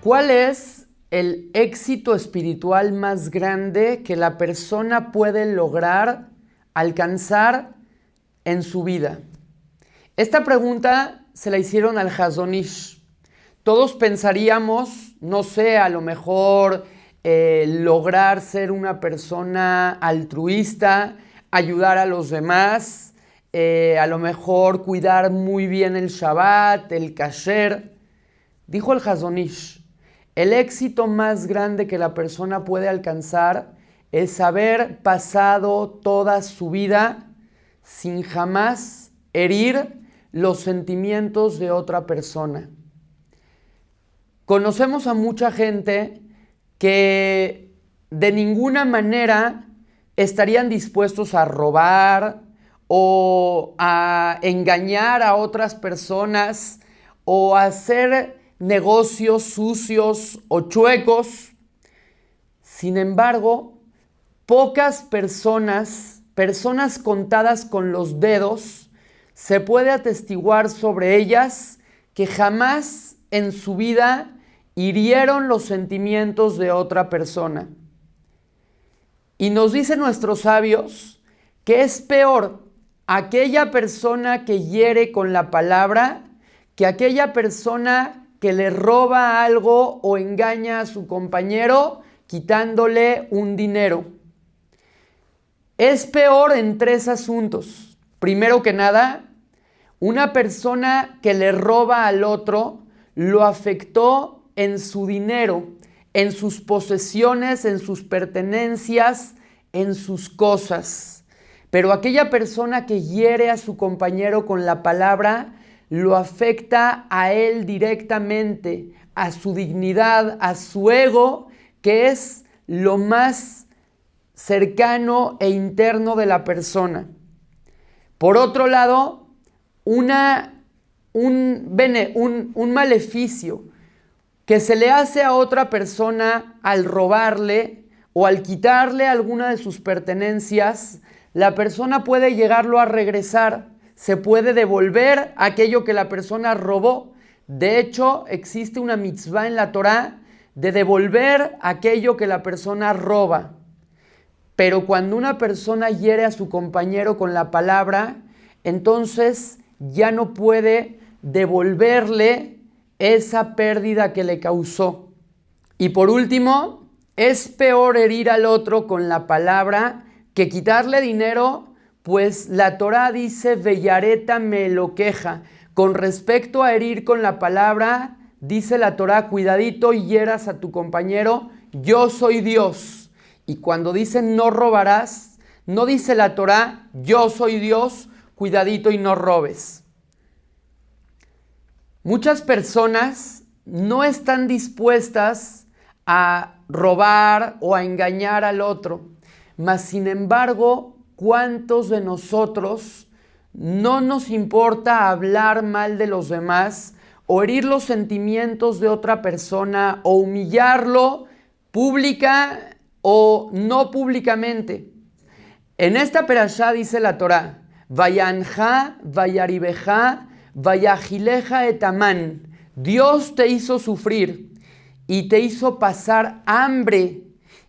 ¿Cuál es el éxito espiritual más grande que la persona puede lograr alcanzar en su vida? Esta pregunta se la hicieron al Hazon Ish. Todos pensaríamos, no sé, a lo mejor lograr ser una persona altruista, ayudar a los demás, a lo mejor cuidar muy bien el Shabbat, el kasher. Dijo el Hazon Ish, el éxito más grande que la persona puede alcanzar es haber pasado toda su vida sin jamás herir los sentimientos de otra persona. Conocemos a mucha gente que de ninguna manera estarían dispuestos a robar o a engañar a otras personas o a hacer negocios sucios o chuecos. Sin embargo, pocas personas contadas con los dedos, se puede atestiguar sobre ellas que jamás en su vida hirieron los sentimientos de otra persona. Y nos dicen nuestros sabios que es peor aquella persona que hiere con la palabra que aquella persona que le roba algo o engaña a su compañero quitándole un dinero. Es peor en 3 asuntos. Primero que nada, una persona que le roba al otro lo afectó en su dinero, en sus posesiones, en sus pertenencias, en sus cosas. Pero aquella persona que hiere a su compañero con la palabra lo afecta a él directamente, a su dignidad, a su ego, que es lo más cercano e interno de la persona. Por otro lado, un maleficio que se le hace a otra persona al robarle o al quitarle alguna de sus pertenencias, la persona puede llegarlo a regresar. Se puede devolver aquello que la persona robó. De hecho, existe una mitzvah en la Torá de devolver aquello que la persona roba. Pero cuando una persona hiere a su compañero con la palabra, entonces ya no puede devolverle esa pérdida que le causó. Y por último, es peor herir al otro con la palabra que quitarle dinero. Pues la Torá dice, Vellareta me lo queja. Con respecto a herir con la palabra, dice la Torá, cuidadito y hieras a tu compañero, yo soy Dios. Y cuando dice no robarás, no dice la Torá, yo soy Dios, cuidadito y no robes. Muchas personas no están dispuestas a robar o a engañar al otro, mas sin embargo, ¿cuántos de nosotros no nos importa hablar mal de los demás o herir los sentimientos de otra persona o humillarlo pública o no públicamente? En esta perashá dice la Torá, Vayanja, Vayaribeja, Vayajileja etamán. Dios te hizo sufrir y te hizo pasar hambre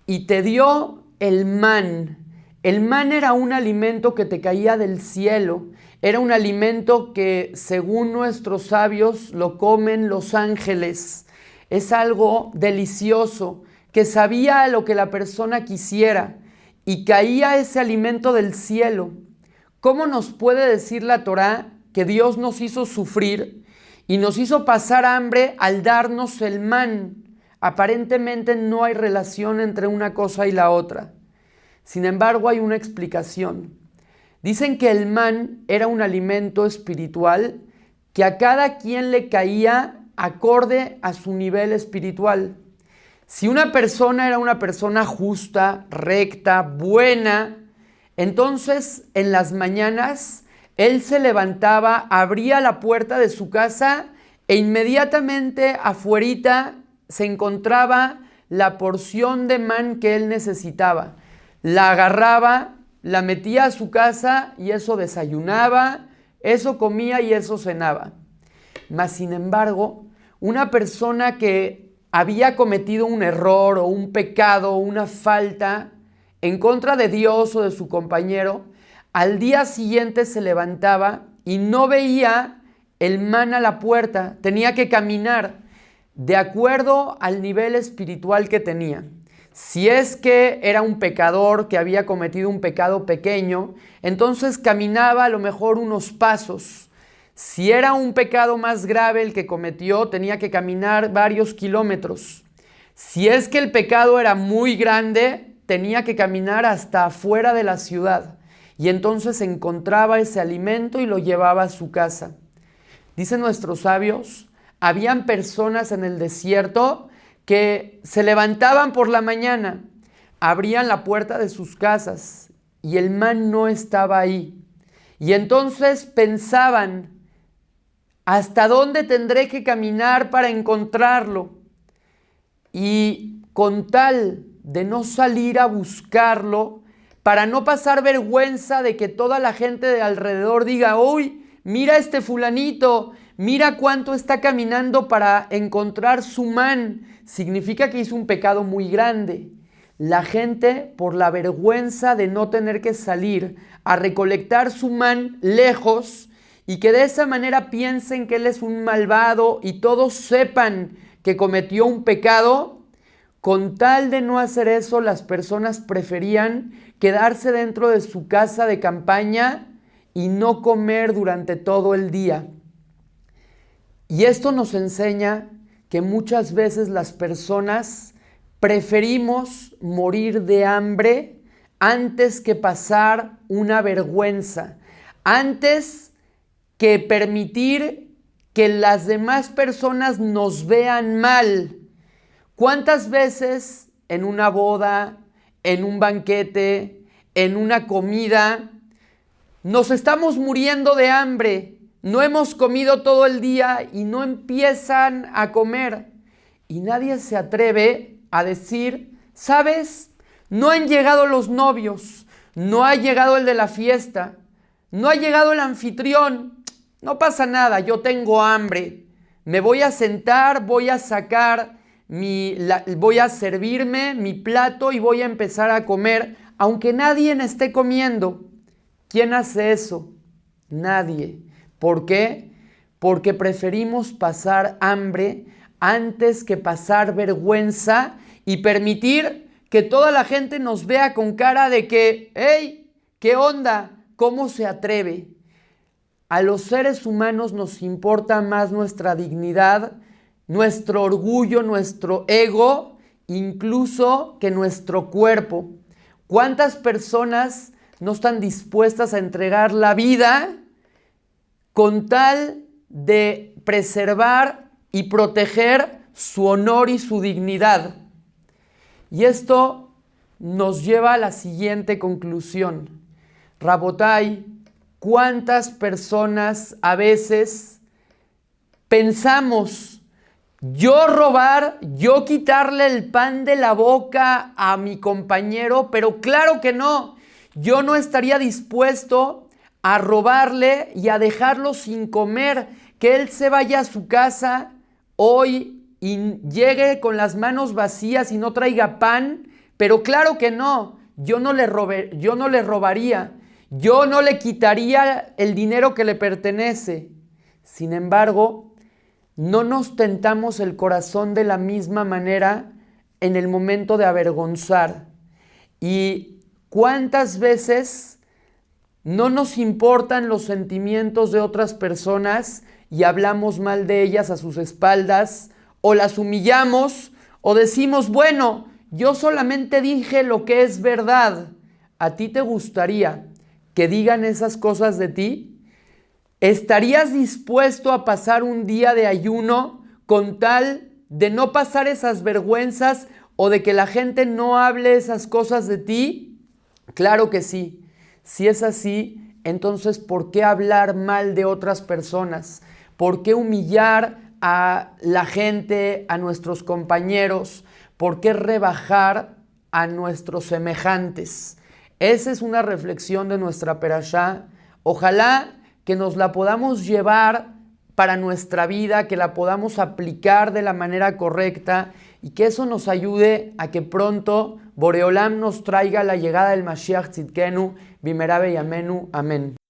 y te dio el man. El man era un alimento que te caía del cielo, era un alimento que según nuestros sabios lo comen los ángeles. Es algo delicioso, que sabía lo que la persona quisiera y caía ese alimento del cielo. ¿Cómo nos puede decir la Torá que Dios nos hizo sufrir y nos hizo pasar hambre al darnos el man? Aparentemente no hay relación entre una cosa y la otra. Sin embargo, hay una explicación. Dicen que el man era un alimento espiritual que a cada quien le caía acorde a su nivel espiritual. Si una persona era una persona justa, recta, buena, entonces en las mañanas él se levantaba, abría la puerta de su casa e inmediatamente afuerita se encontraba la porción de man que él necesitaba. La agarraba, la metía a su casa y eso desayunaba, eso comía y eso cenaba. Mas sin embargo, una persona que había cometido un error o un pecado o una falta en contra de Dios o de su compañero, al día siguiente se levantaba y no veía el man a la puerta, tenía que caminar de acuerdo al nivel espiritual que tenía. Si es que era un pecador que había cometido un pecado pequeño, entonces caminaba a lo mejor unos pasos. Si era un pecado más grave el que cometió, tenía que caminar varios kilómetros. Si es que el pecado era muy grande, tenía que caminar hasta afuera de la ciudad. Y entonces encontraba ese alimento y lo llevaba a su casa. Dicen nuestros sabios, habían personas en el desierto que se levantaban por la mañana, abrían la puerta de sus casas y el man no estaba ahí. Y entonces pensaban, ¿hasta dónde tendré que caminar para encontrarlo? Y con tal de no salir a buscarlo, para no pasar vergüenza de que toda la gente de alrededor diga, uy, mira este fulanito, mira cuánto está caminando para encontrar su man, significa que hizo un pecado muy grande. La gente, por la vergüenza de no tener que salir a recolectar su man lejos y que de esa manera piensen que él es un malvado y todos sepan que cometió un pecado, con tal de no hacer eso, las personas preferían quedarse dentro de su casa de campaña y no comer durante todo el día. Y esto nos enseña que muchas veces las personas preferimos morir de hambre antes que pasar una vergüenza, antes que permitir que las demás personas nos vean mal. ¿Cuántas veces en una boda, en un banquete, en una comida, nos estamos muriendo de hambre? No hemos comido todo el día y no empiezan a comer. Y nadie se atreve a decir, ¿sabes? No han llegado los novios, no ha llegado el de la fiesta, no ha llegado el anfitrión. No pasa nada, yo tengo hambre. Me voy a sentar, voy a sacar voy a servirme mi plato y voy a empezar a comer, aunque nadie esté comiendo. ¿Quién hace eso? Nadie. ¿Por qué? Porque preferimos pasar hambre antes que pasar vergüenza y permitir que toda la gente nos vea con cara de que, ¡hey! ¿Qué onda? ¿Cómo se atreve? A los seres humanos nos importa más nuestra dignidad, nuestro orgullo, nuestro ego, incluso que nuestro cuerpo. ¿Cuántas personas no están dispuestas a entregar la vida con tal de preservar y proteger su honor y su dignidad? Y esto nos lleva a la siguiente conclusión. Rabotai, ¿cuántas personas a veces pensamos, yo robar, yo quitarle el pan de la boca a mi compañero? Pero claro que no, yo no estaría dispuesto a robarle y a dejarlo sin comer, que él se vaya a su casa hoy y llegue con las manos vacías y no traiga pan. Pero claro que no, yo no le robaría, yo no le quitaría el dinero que le pertenece. Sin embargo, no nos tentamos el corazón de la misma manera en el momento de avergonzar. ¿Y cuántas veces no nos importan los sentimientos de otras personas y hablamos mal de ellas a sus espaldas, o las humillamos, o decimos, bueno, yo solamente dije lo que es verdad? ¿A ti te gustaría que digan esas cosas de ti? ¿Estarías dispuesto a pasar un día de ayuno con tal de no pasar esas vergüenzas o de que la gente no hable esas cosas de ti? Claro que sí. Si es así, entonces ¿por qué hablar mal de otras personas? ¿Por qué humillar a la gente, a nuestros compañeros? ¿Por qué rebajar a nuestros semejantes? Esa es una reflexión de nuestra perashá. Ojalá que nos la podamos llevar para nuestra vida, que la podamos aplicar de la manera correcta y que eso nos ayude a que pronto Boreolam nos traiga la llegada del Mashiach Tzidkenu, Bimerabe Yamenu. Amén.